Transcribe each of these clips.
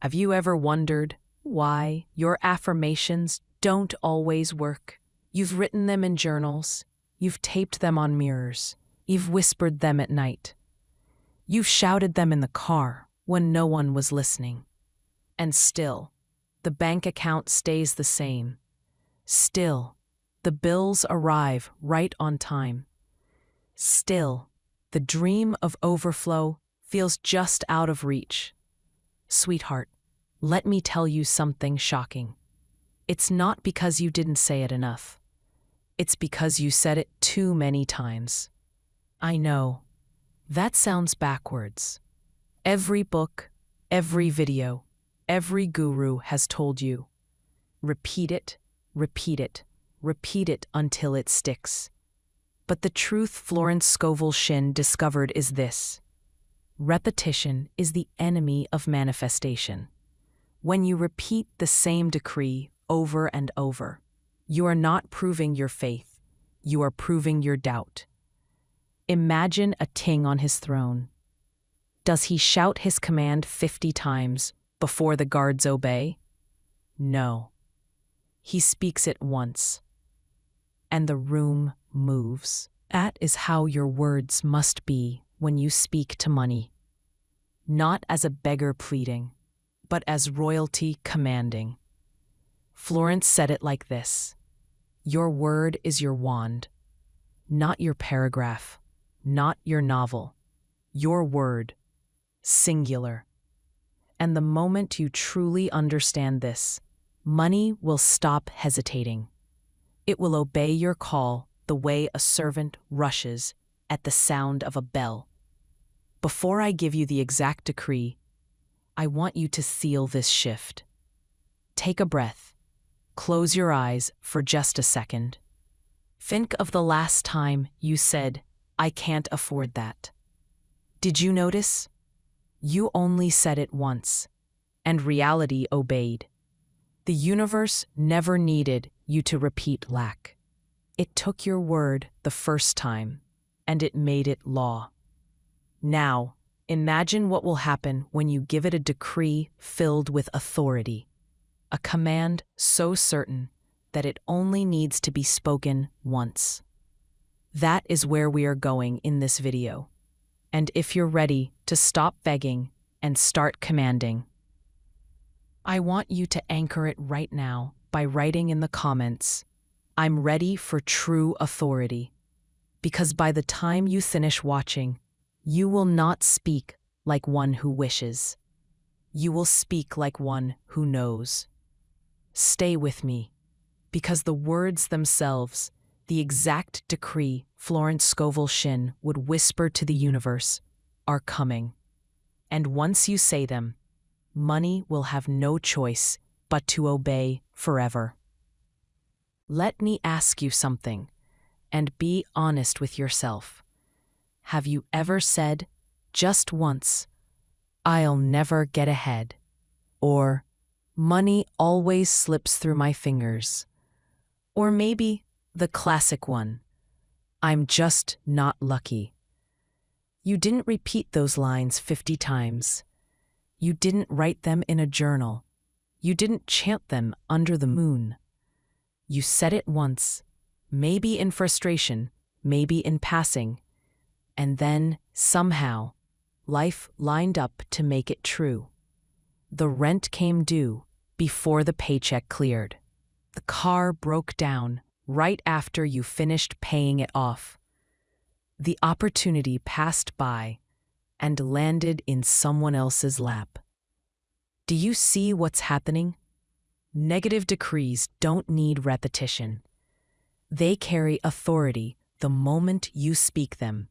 Have you ever wondered why your affirmations don't always work? You've written them in journals, you've taped them on mirrors, you've whispered them at night. You've shouted them in the car when no one was listening. And still, the bank account stays the same. Still, the bills arrive right on time. Still, the dream of overflow feels just out of reach. Sweetheart, let me tell you something shocking. It's not because you didn't say it enough. It's because you said it too many times. I know. That sounds backwards. Every book, every video, every guru has told you. Repeat it, repeat it, repeat it until it sticks. But the truth Florence Scovel Shinn discovered is this: repetition is the enemy of manifestation. When you repeat the same decree over and over, you are not proving your faith, you are proving your doubt. Imagine a king on his throne. Does he shout his command 50 times before the guards obey? No. He speaks it once, and the room moves. That is how your words must be when you speak to money. Not as a beggar pleading, but as royalty commanding. Florence said it like this: your word is your wand, not your paragraph, not your novel. Your word, singular. And the moment you truly understand this, money will stop hesitating. It will obey your call the way a servant rushes at the sound of a bell. Before I give you the exact decree, I want you to seal this shift. Take a breath. Close your eyes for just a second. Think of the last time you said, "I can't afford that." Did you notice? You only said it once, and reality obeyed. The universe never needed you to repeat lack. It took your word the first time, and it made it law. Now, imagine what will happen when you give it a decree filled with authority, a command so certain that it only needs to be spoken once. That is where we are going in this video. And if you're ready to stop begging and start commanding, I want you to anchor it right now by writing in the comments, "I'm ready for true authority." Because by the time you finish watching, you will not speak like one who wishes. You will speak like one who knows. Stay with me, because the words themselves, the exact decree Florence Scovel Shinn would whisper to the universe, are coming. And once you say them, money will have no choice but to obey forever. Let me ask you something, and be honest with yourself. Have you ever said, just once, "I'll never get ahead," or "Money always slips through my fingers," or maybe the classic one, "I'm just not lucky"? You didn't repeat those lines 50 times. You didn't write them in a journal. You didn't chant them under the moon. You said it once, maybe in frustration, maybe in passing, and then, somehow, life lined up to make it true. The rent came due before the paycheck cleared. The car broke down right after you finished paying it off. The opportunity passed by and landed in someone else's lap. Do you see what's happening? Negative decrees don't need repetition. They carry authority the moment you speak them.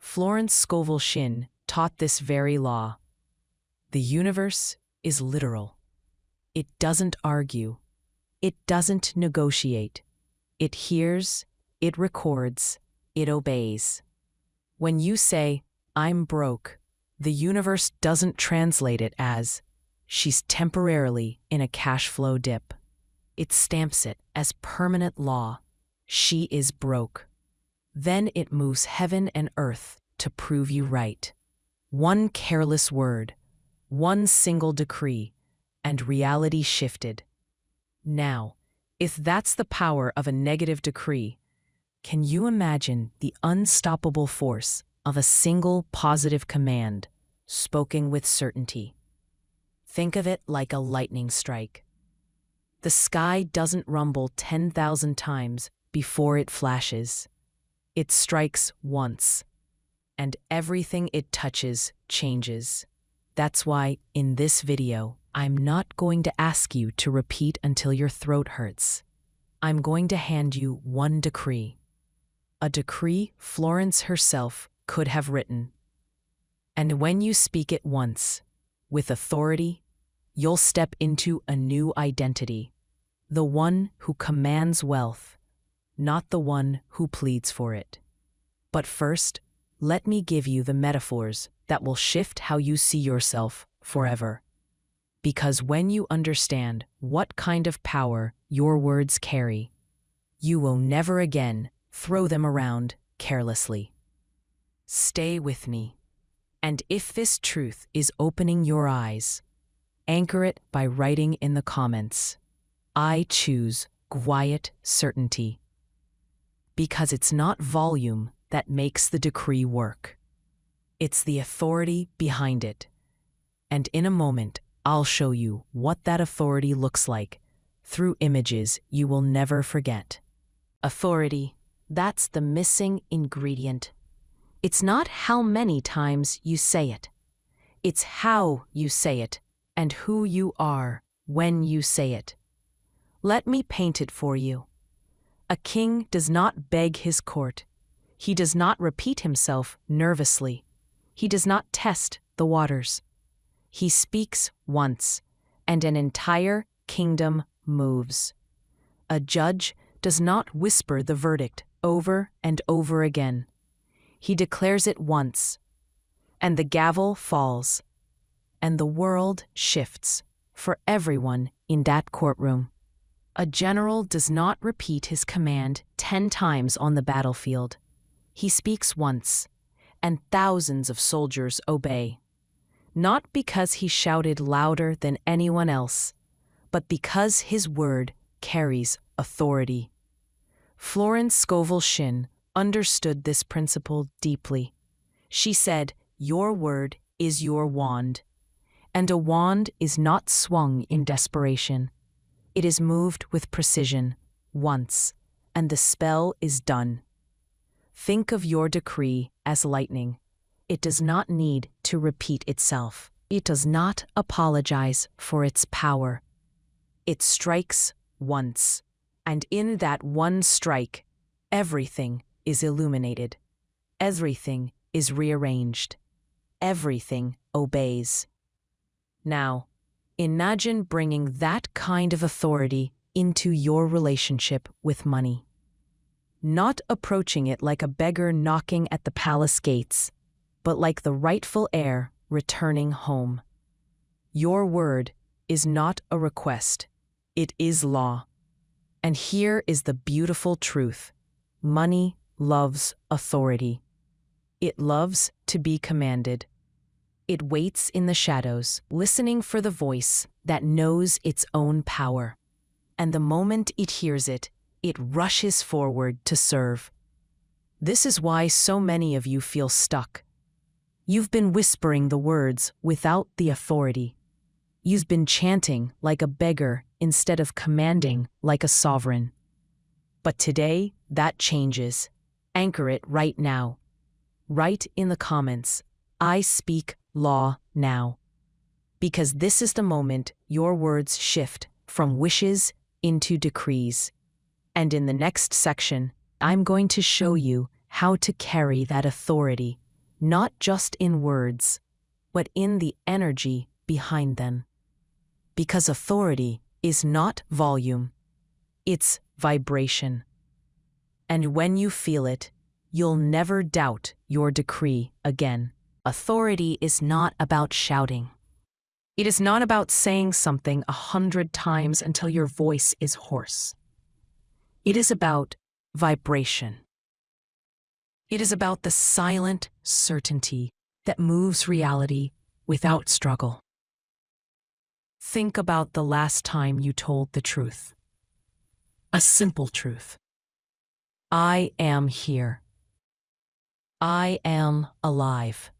Florence Scovel Shinn taught this very law. The universe is literal. It doesn't argue. It doesn't negotiate. It hears, it records, it obeys. When you say, "I'm broke," the universe doesn't translate it as, "She's temporarily in a cash flow dip." It stamps it as permanent law. She is broke. Then it moves heaven and earth to prove you right. One careless word, One single decree, and reality shifted. Now, if that's the power of a negative decree, can you imagine the unstoppable force of a single positive command, spoken with certainty? Think of it like a lightning strike. The sky doesn't rumble 10,000 times before it flashes. It strikes once, and everything it touches changes. That's why, in this video, I'm not going to ask you to repeat until your throat hurts. I'm going to hand you one decree. A decree Florence herself could have written. And when you speak it once, with authority, you'll step into a new identity. The one who commands wealth, not the one who pleads for it. But first, let me give you the metaphors that will shift how you see yourself forever. Because when you understand what kind of power your words carry, you will never again throw them around carelessly. Stay with me. And if this truth is opening your eyes, anchor it by writing in the comments, "I choose quiet certainty." Because it's not volume that makes the decree work. It's the authority behind it. And in a moment, I'll show you what that authority looks like through images you will never forget. Authority, that's the missing ingredient. It's not how many times you say it. It's how you say it and who you are when you say it. Let me paint it for you. A king does not beg his court. He does not repeat himself nervously. He does not test the waters. He speaks once, and an entire kingdom moves. A judge does not whisper the verdict over and over again. He declares it once, and the gavel falls, and the world shifts for everyone in that courtroom. A general does not repeat his command 10 times on the battlefield. He speaks once, and thousands of soldiers obey. Not because he shouted louder than anyone else, but because his word carries authority. Florence Scovel Shinn understood this principle deeply. She said, "Your word is your wand," and a wand is not swung in desperation. It is moved with precision once, and the spell is done. Think of your decree as lightning. It does not need to repeat itself. It does not apologize for its power. It strikes once, and in that one strike, everything is illuminated. Everything is rearranged. Everything obeys. Now, imagine bringing that kind of authority into your relationship with money. Not approaching it like a beggar knocking at the palace gates, but like the rightful heir returning home. Your word is not a request, it is law. And here is the beautiful truth. Money loves authority. It loves to be commanded. It waits in the shadows, listening for the voice that knows its own power. And the moment it hears it, it rushes forward to serve. This is why so many of you feel stuck. You've been whispering the words without the authority. You've been chanting like a beggar instead of commanding like a sovereign. But today, that changes. Anchor it right now. Write in the comments, "I speak law now." Because this is the moment your words shift from wishes into decrees. And in the next section, I'm going to show you how to carry that authority, not just in words, but in the energy behind them. Because authority is not volume, it's vibration. And when you feel it, you'll never doubt your decree again. Authority is not about shouting. It is not about saying something 100 times until your voice is hoarse. It is about vibration. It is about the silent certainty that moves reality without struggle. Think about the last time you told the truth. A simple truth. I am here. I am alive.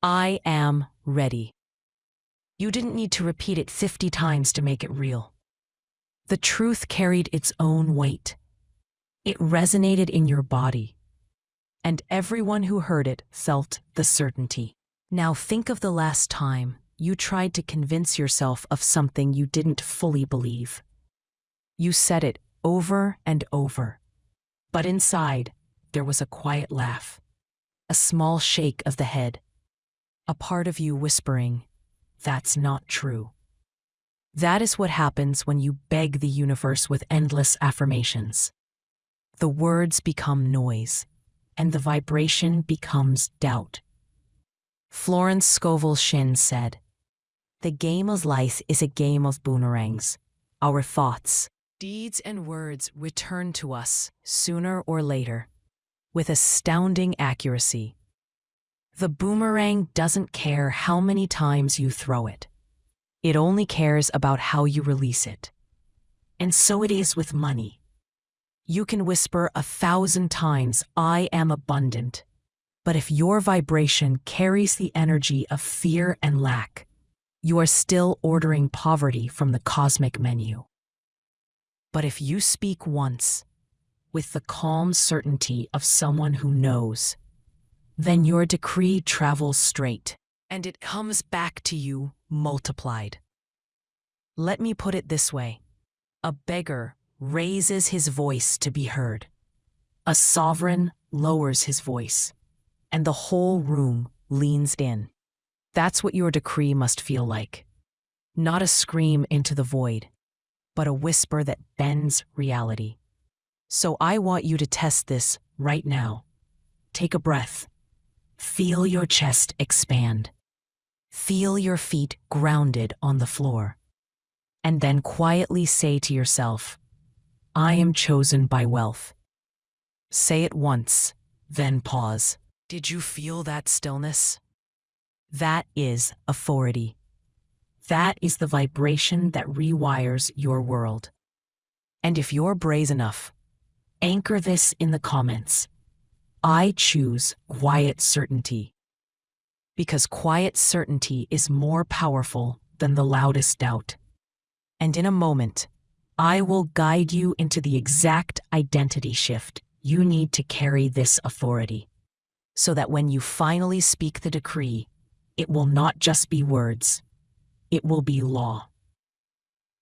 I am ready. You didn't need to repeat it 50 times to make it real. The truth carried its own weight. It resonated in your body, and everyone who heard it felt the certainty. Now think of the last time you tried to convince yourself of something you didn't fully believe. You said it over and over, but inside there was a quiet laugh, a small shake of the head, a part of you whispering, "That's not true." That is what happens when you beg the universe with endless affirmations. The words become noise, and the vibration becomes doubt. Florence Scovel Shinn said, "The game of life is a game of boomerangs. Our thoughts, deeds, and words return to us sooner or later, with astounding accuracy. The boomerang doesn't care how many times you throw it. It only cares about how you release it. And so it is with money. You can whisper 1,000 times, 'I am abundant.' But if your vibration carries the energy of fear and lack, you are still ordering poverty from the cosmic menu. But if you speak once, with the calm certainty of someone who knows, then your decree travels straight, and it comes back to you multiplied. Let me put it this way. A beggar raises his voice to be heard. A sovereign lowers his voice, and the whole room leans in. That's what your decree must feel like. Not a scream into the void, but a whisper that bends reality. So I want you to test this right now. Take a breath. Feel your chest expand. Feel your feet grounded on the floor. And then quietly say to yourself, "I am chosen by wealth." Say it once, then pause. Did you feel that stillness? That is authority. That is the vibration that rewires your world. And if you're brave enough, anchor this in the comments. I choose quiet certainty. Because quiet certainty is more powerful than the loudest doubt. And in a moment, I will guide you into the exact identity shift you need to carry this authority, so that when you finally speak the decree, it will not just be words, it will be law.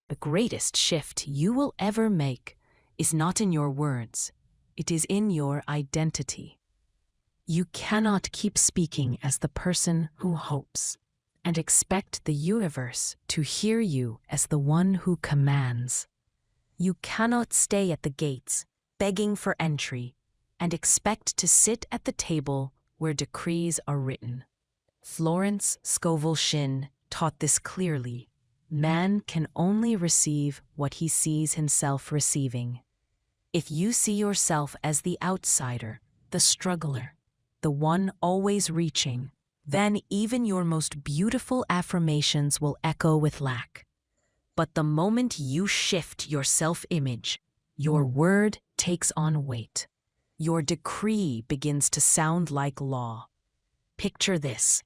The greatest shift you will ever make is not in your words, it is in your identity. You cannot keep speaking as the person who hopes and expect the universe to hear you as the one who commands. You cannot stay at the gates, begging for entry, and expect to sit at the table where decrees are written. Florence Scovel Shinn taught this clearly. Man can only receive what he sees himself receiving. If you see yourself as the outsider, the struggler, the one always reaching, then even your most beautiful affirmations will echo with lack. But the moment you shift your self-image, your word takes on weight. Your decree begins to sound like law. Picture this.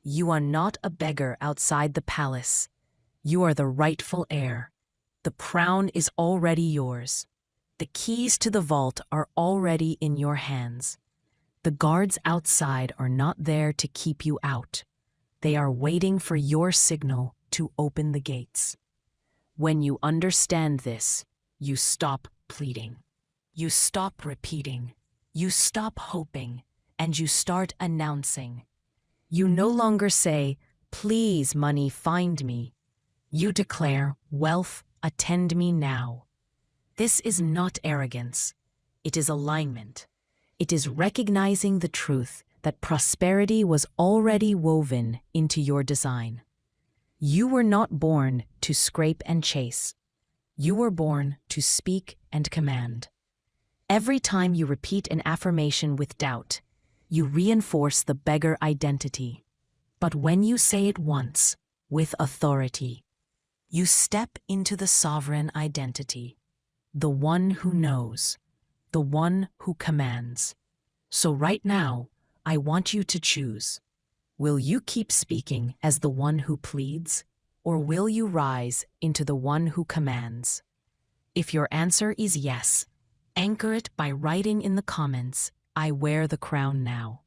You are not a beggar outside the palace. You are the rightful heir. The crown is already yours. The keys to the vault are already in your hands. The guards outside are not there to keep you out. They are waiting for your signal to open the gates. When you understand this, you stop pleading. You stop repeating. You stop hoping, and you start announcing. You no longer say, "Please, money, find me." You declare, "Wealth, attend me now." This is not arrogance. It is alignment. It is recognizing the truth that prosperity was already woven into your design. You were not born to scrape and chase. You were born to speak and command. Every time you repeat an affirmation with doubt, you reinforce the beggar identity. But when you say it once, with authority, You step into the sovereign identity, the one who knows, the one who commands. So right now, I want you to choose. Will you keep speaking as the one who pleads, or will you rise into the one who commands? If your answer is yes, anchor it by writing in the comments, "I wear the crown now."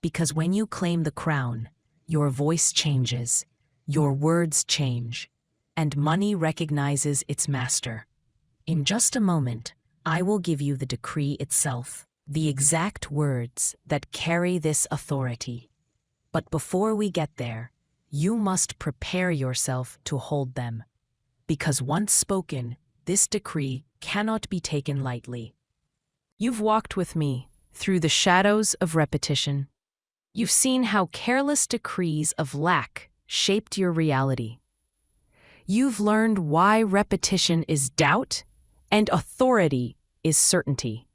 Because when you claim the crown, your voice changes, your words change, and money recognizes its master. In just a moment, I will give you the decree itself, the exact words that carry this authority. But before we get there, you must prepare yourself to hold them. Because once spoken, this decree cannot be taken lightly. You've walked with me through the shadows of repetition. You've seen how careless decrees of lack shaped your reality. You've learned why repetition is doubt and authority is certainty.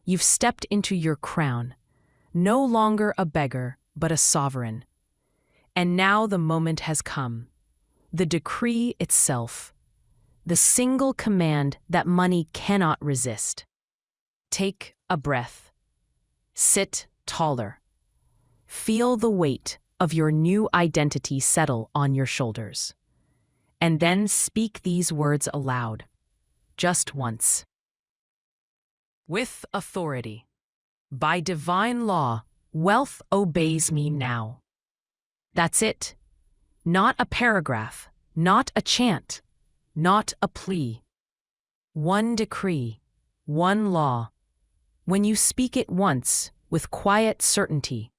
You've stepped into your crown, no longer a beggar, but a sovereign. And now the moment has come. The decree itself, the single command that money cannot resist. Take a breath. Sit taller. Feel the weight of your new identity settle on your shoulders. And then speak these words aloud, just once. With authority, by divine law, wealth obeys me now. That's it. Not a paragraph, not a chant, not a plea. One decree, one law. When you speak it once, with quiet certainty,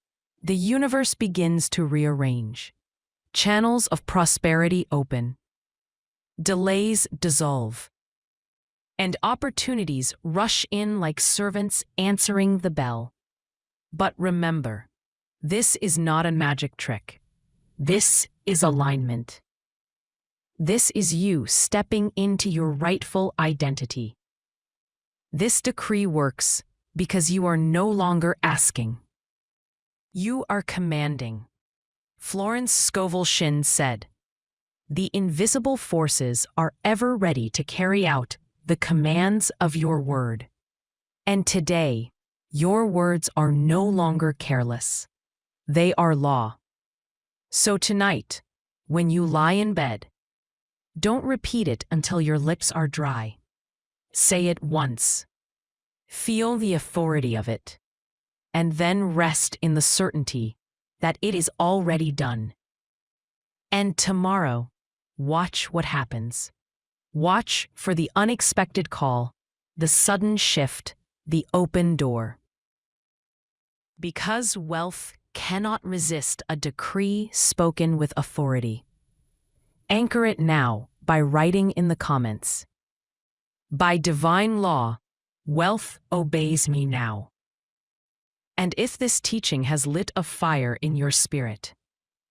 the universe begins to rearrange. Channels of prosperity open. Delays dissolve. And opportunities rush in like servants answering the bell. But remember, this is not a magic trick. This is alignment. This is you stepping into your rightful identity. This decree works because you are no longer asking. You are commanding. Florence Scovel Shinn said, "The invisible forces are ever ready to carry out the commands of your word." And today, your words are no longer careless. They are law. So tonight, when you lie in bed, don't repeat it until your lips are dry. Say it once. Feel the authority of it. And then rest in the certainty that it is already done. And tomorrow, watch what happens. Watch for the unexpected call, the sudden shift, the open door. Because wealth cannot resist a decree spoken with authority. Anchor it now by writing in the comments. By divine law, wealth obeys me now. And if this teaching has lit a fire in your spirit,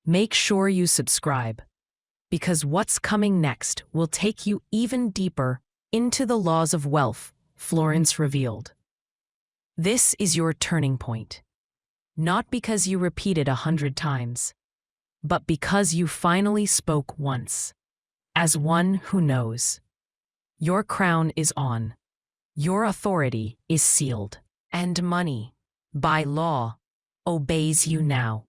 make sure you subscribe, because what's coming next will take you even deeper into the laws of wealth Florence revealed. This is your turning point, not because you repeated 100 times, but because you finally spoke once, as one who knows. Your crown is on, your authority is sealed, and money, by law, obeys you now.